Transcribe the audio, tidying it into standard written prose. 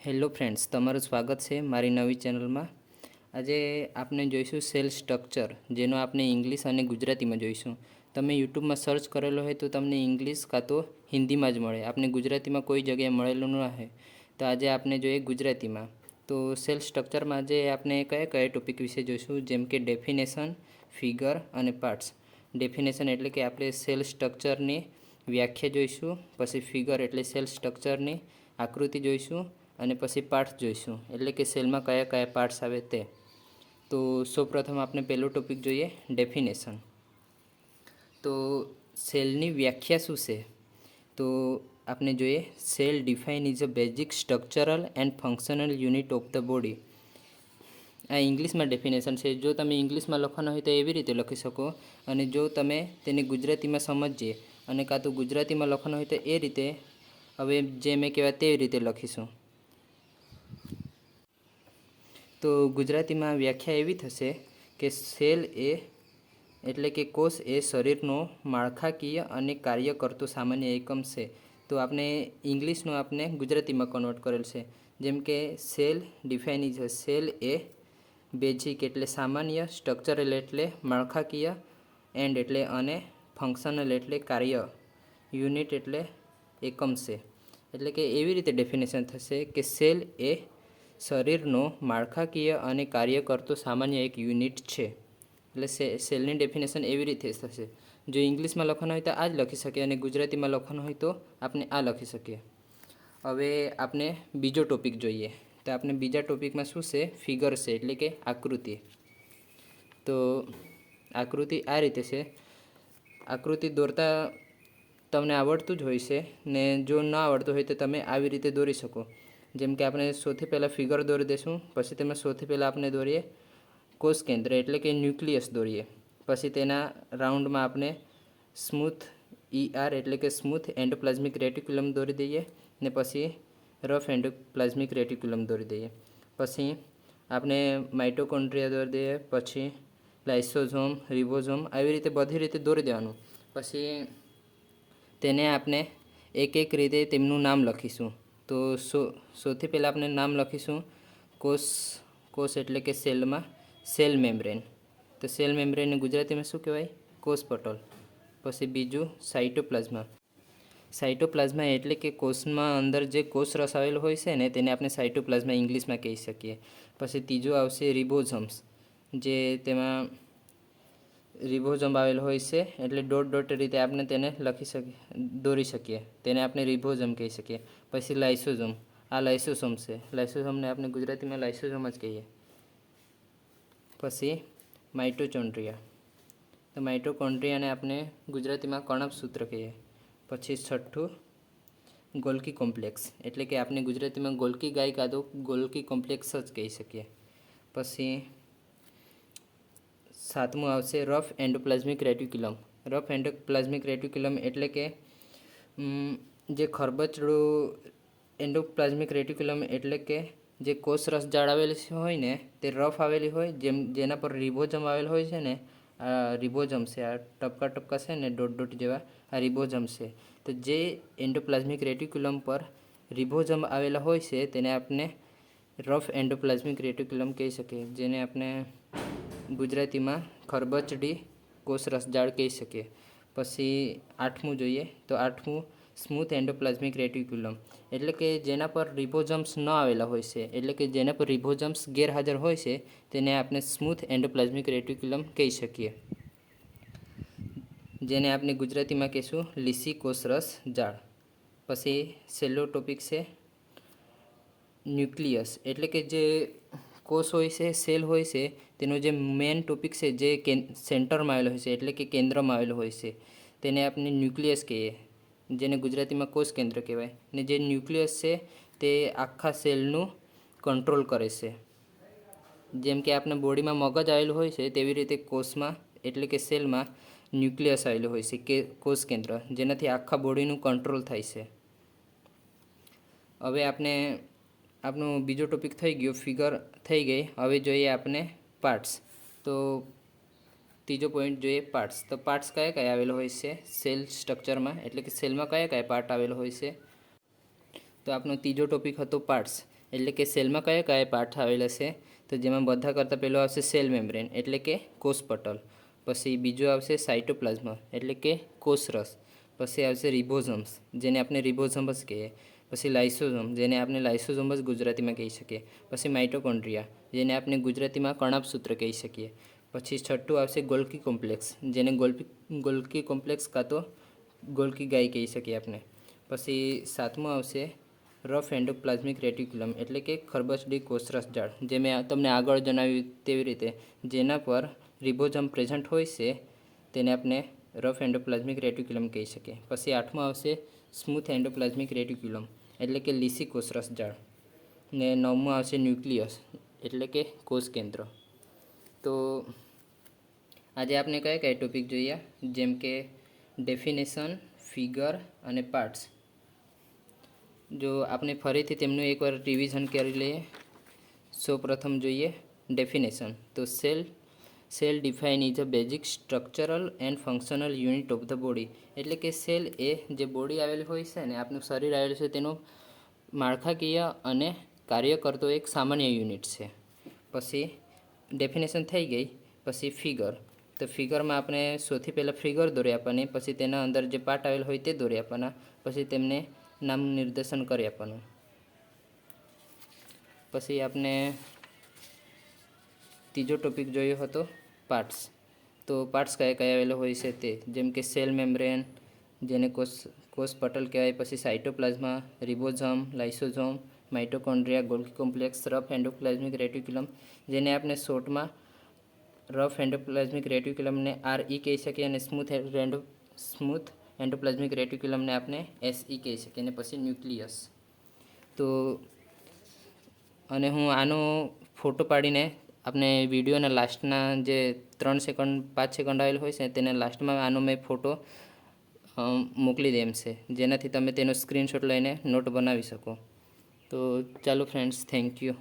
Hello friends, તમારું સ્વાગત છે મારી નવી ચેનલમાં. આજે આપણે જોઈશું સેલ સ્ટ્રક્ચર, જેનો આપણે ઇંગ્લિશ અને ગુજરાતીમાં જોઈશું. તમે યુટ્યુબમાં સર્ચ કરેલો હોય તો તમને ઇંગ્લિશ કાં તો હિન્દીમાં જ મળે, આપણે ગુજરાતીમાં કોઈ જગ્યાએ મળેલું ન રહે. તો આજે આપણે જોઈએ ગુજરાતીમાં. તો સેલ સ્ટ્રક્ચરમાં આજે આપણે કયા કયા ટોપિક વિશે જોઈશું, જેમ કે ડેફિનેશન, ફિગર અને પાર્ટ્સ. ડેફિનેશન એટલે કે આપણે સેલ સ્ટ્રક્ચરની વ્યાખ્યા જોઈશું, પછી ફિગર એટલે સેલ સ્ટ્રક્ચરની આકૃતિ જોઈશું, અને પછી પાર્ટ્સ જોઈશું, એટલે કે સેલમાં કયા કયા પાર્ટ્સ આવે તે. તો સૌપ્રથમ આપણે પહેલો ટોપિક જોઈએ, ડેફિનેશન. તો સેલની વ્યાખ્યા શું છે? તો આપણે જોઈએ, cell define is a basic structural and functional unit of the body. આ ઇંગ્લિશમાં ડેફિનેશન છે. જો તમે ઇંગ્લિશમાં લખવાનું હોય તો એવી રીતે લખી શકો, અને જો તમે તેને ગુજરાતીમાં સમજીએ અને કાં તો ગુજરાતીમાં લખવાનું હોય તો એ રીતે, હવે જે મેં કહેવાય તેવી રીતે લખીશું. તો ગુજરાતીમાં વ્યાખ્યા એવી થશે કે સેલ એટલે કે કોષ એ શરીરનો માળખાકીય અને કાર્ય કરતો સામાન્ય એકમ છે. તો આપણે ઇંગ્લિશનું આપણે ગુજરાતીમાં કન્વર્ટ કરેલ છે. જેમ કે cell define is cell A basic એટલે સામાન્ય, સ્ટ્રક્ચરલ એટલે માળખાકીય, એન્ડ એટલે અને ફંક્શનલ એટલે કાર્ય, યુનિટ એટલે એકમ છે. એટલે કે એવી રીતે ડેફિનેશન થશે કે સેલ એ શરીરનો માળખાકીય અને કાર્ય કરતો સામાન્ય એક યુનિટ છે. એટલે સેલની ડેફિનેશન એવી રીતે થશે. જો ઇંગ્લિશમાં લખવાનું હોય તો આ જ લખી શકીએ, અને ગુજરાતીમાં લખવાનું હોય તો આપણે આ લખી શકીએ. હવે આપણે બીજો ટોપિક જોઈએ. તો આપણે બીજા ટોપિકમાં શું છે? ફિગર છે, એટલે કે આકૃતિ. તો આકૃતિ આ રીતે છે. આકૃતિ દોરતા તમને આવડતું જ હોય છે, ને જો ન આવડતું હોય તો તમે આવી રીતે દોરી શકો. જેમ કે આપણે સૌથી પહેલાં ફિગર દોરી દઈશું, પછી તેમાં સૌથી પહેલાં આપણે દોરીએ કોષ કેન્દ્ર એટલે કે ન્યુક્લિયસ દોરીએ. પછી તેના રાઉન્ડમાં આપણે સ્મૂથ એટલે કે સ્મૂથ એન્ડોપ્લાઝમિક રેટિક્યુલમ દોરી દઈએ, ને પછી રફ એન્ડોપ્લાઝમિક રેટિક્યુલમ દોરી દઈએ. પછી આપણે માઇટોકોન્ડ્રિયા દોરી દઈએ, પછી લાઇસોઝોમ, રિબોઝોમ, આવી રીતે બધી રીતે દોરી દેવાનું. પછી તેને આપણે એક એક રીતે તેમનું નામ લખીશું. તો સૌથી પહેલાં આપણે નામ લખીશું કોષ એટલે કે સેલમાં સેલ મેમ્બ્રેન. તો સેલ મેમ્બ્રેનને ગુજરાતીમાં શું કહેવાય? કોષ પટલ. પછી બીજું સાઇટોપ્લાઝમા. સાઇટોપ્લાઝમા એટલે કે કોષમાં અંદર જે કોષ રસ આવેલો હોય છે ને, તેને આપણે સાઇટોપ્લાઝમા ઇંગ્લિશમાં કહી શકીએ. પછી ત્રીજું આવશે રિબોઝમ્સ, જે તેમાં રિબોઝમ આવેલો હોય છે, એટલે ડોટ ડોટ રીતે આપણે તેને દોરી શકીએ, તેને આપણે રિબોઝમ કહી શકીએ. પછી લાઇસોઝોમ, આ લાઇસોસોમ છે. લાઇસોસોમને આપણે ગુજરાતીમાં લાઇસોઝોમ જ કહીએ. પછી માઇટોકોન્ડ્રિયા, તો માઇટોકોન્ડ્રિયાને આપણે ગુજરાતીમાં કણકસૂત્ર કહીએ. પછી છઠ્ઠું ગોલ્કી કોમ્પ્લેક્સ, એટલે કે આપણે ગુજરાતીમાં ગોલ્કી ગાય કાં તો ગોલ્કી કોમ્પ્લેક્સ જ કહી શકીએ. પછી સાતમું આવશે rough endoplasmic reticulum. Rough endoplasmic reticulum એટલે કે જે ખરબચડું એન્ડોપ્લાઝમિક રેટિક્યુલમ એટલે કે જે કોષ રસ જાળ આવેલી હોય ને, તે રફ આવેલી હોય, જેના પર રિબોઝમ આવેલ હોય છે ને, આ રિબોઝમ છે. આ ટપકા ટપકા છે ને ડોટ ડોટ જેવા, આ રિબોઝમ છે. તો જે એન્ડોપ્લાઝમિક રેટિક્યુલમ પર રિબોઝમ આવેલા હોય છે તેને આપણે રફ એન્ડોપ્લાઝમિક રેટિક્યુલમ કહી શકીએ, જેને આપણે ગુજરાતીમાં ખરબચડી કોષ રસજાળ કહી શકીએ. પછી આઠમું જોઈએ, તો આઠમું સ્મૂથ એન્ડોપ્લાઝમિક રેટિક્યુલમ, એટલે કે જેના પર રિબોઝમ્સ ન આવેલા હોય છે, એટલે કે જેના પર રિબોઝમ્સ ગેરહાજર હોય છે, તેને આપણે સ્મૂથ એન્ડોપ્લાઝમિક રેટિક્યુલમ કહી શકીએ, જેને આપણે ગુજરાતીમાં કહીશું લીસી કોષરસ જાળ. પછી છેલ્લો ટોપિક છે ન્યુક્લિયસ, એટલે કે જે કોષ હોય છે, સેલ હોય છે, તેનો જે મેઇન ટોપિક છે, જે સેન્ટરમાં આવેલો હોય છે, એટલે કે કેન્દ્રમાં આવેલો હોય છે, તેને આપણે ન્યુક્લિયસ કહીએ, જેને ગુજરાતીમાં કોષ કેન્દ્ર કહેવાય. ને જે ન્યુક્લિયસ છે તે આખા સેલનું કંટ્રોલ કરે છે. જેમ કે આપણા બોડીમાં મગજ આવેલું હોય છે, તેવી રીતે કોષમાં એટલે કે સેલમાં ન્યુક્લિયસ આવેલું હોય છે, કે કોષ કેન્દ્ર, જેનાથી આખા બોડીનું કંટ્રોલ થાય છે. હવે આપણો બીજો ટોપિક થઈ ગયો, ફિગર થઈ ગઈ. હવે જોઈએ આપણે પાર્ટ્સ. તો ત્રીજો પોઈન્ટ જોઈએ પાર્ટ્સ. તો પાર્ટ્સ કયા કયા આવેલો હોય છે સેલ સ્ટ્રક્ચરમાં, એટલે કે સેલમાં કયા કયા પાર્ટ આવેલો હોય છે? તો આપણો ત્રીજો ટોપિક હતો પાર્ટ્સ. એટલે કે સેલમાં કયા કયા પાર્ટ આવેલા છે, તો જેમાં બધા કરતાં પહેલો આવશે સેલ મેમ્બ્રેન એટલે કે કોષ પટલ, પછી બીજું આવશે સાઇટોપ્લાઝમ એટલે કે કોષરસ, પછી આવશે રિબોઝોમ્સ જેને આપણે રિબોઝોમ્સ કહીએ, પછી લાઇસોઝોમ જેને આપણે લાઇસોઝોમ જ ગુજરાતીમાં કહી શકીએ, પછી માઇટોકોન્ડ્રિયા જેને આપણે ગુજરાતીમાં કણાભસૂત્ર કહી શકીએ, પછી છઠ્ઠું આવશે ગોલ્કી કોમ્પ્લેક્સ જેને ગોલ્કી કોમ્પ્લેક્સ કાં તો ગોલ્કી ગાય કહી શકીએ આપણે, પછી સાતમું આવશે રફ એન્ડોપ્લાઝમિક રેટિક્યુલમ એટલે કે ખરબચડી કોષરસ જાળ, જે મેં તમને આગળ જણાવ્યું તેવી રીતે જેના પર રિબોઝોમ પ્રેઝન્ટ હોય છે તેને આપણે રફ એન્ડોપ્લાઝમિક રેટિક્યુલમ કહી શકીએ. પછી આઠમું આવશે સ્મૂથ એન્ડોપ્લાઝમિક રેટિક્યુલમ એટલે કે લીસી કોષરસ જાળ, ને નવમું આવશે ન્યુક્લિયસ એટલે કે કોષ કેન્દ્ર. તો આજે આપણે કયા કયા ટોપિક જોયા, જેમ કે ડેફિનેશન, ફિગર અને પાર્ટ્સ. જો આપણે ફરીથી તેમનું એકવાર રિવિઝન કરી લઈએ. સૌપ્રથમ જોઈએ ડેફિનેશન. તો cell define is a basic structural and functional unit of the body, એટલે કે સેલ એ જે બોડી આવેલી હોય છે ને આપણું શરીર આવેલું છે તેનો માળખાકીય અને કાર્ય કરતો એક સામાન્ય યુનિટ છે. પછી ડેફિનેશન થઈ ગઈ. પછી ફિગર. તો ફિગરમાં આપણે સૌથી પહેલાં ફિગર દોરી આપવાની, પછી તેના અંદર જે પાર્ટ આવેલ હોય તે દોરી આપવાના, પછી તેમને નામ નિર્દેશન કરી આપવાનું. પછી આપણે ત્રીજો ટોપિક જોયો હતો પાર્ટ્સ. તો પાર્ટ્સ કયા કયા આવેલા હોય છે તે, જેમ કે સેલ મેમ્બ્રેન જેને કોષ પટલ કહેવાય, પછી સાઇટોપ્લાઝમા, ribosome, lysosome, mitochondria, Golgi complex, rough endoplasmic reticulum જેને આપણે શોર્ટમાં રફ એન્ડોપ્લાઝમિક રેટિક્યુલમને RE કહી શકીએ, અને સ્મૂથ એન્ડોપ્લાઝમિક રેટિક્યુલમને આપણે SE કહી શકીએ, અને પછી ન્યુક્લિયસ. તો અને હું આનો ફોટો પાડીને આપણે વિડીયોના લાસ્ટના જે 3 સેકન્ડ 5 સેકન્ડ આવેલ હોય છે તેને લાસ્ટમાં આનો મેં ફોટો મોકલી દેમ છે, જેનાથી તમે તેનો સ્ક્રીનશોટ લઈને નોટ બનાવી શકો. તો ચાલો ફ્રેન્ડ્સ, થેન્ક યુ.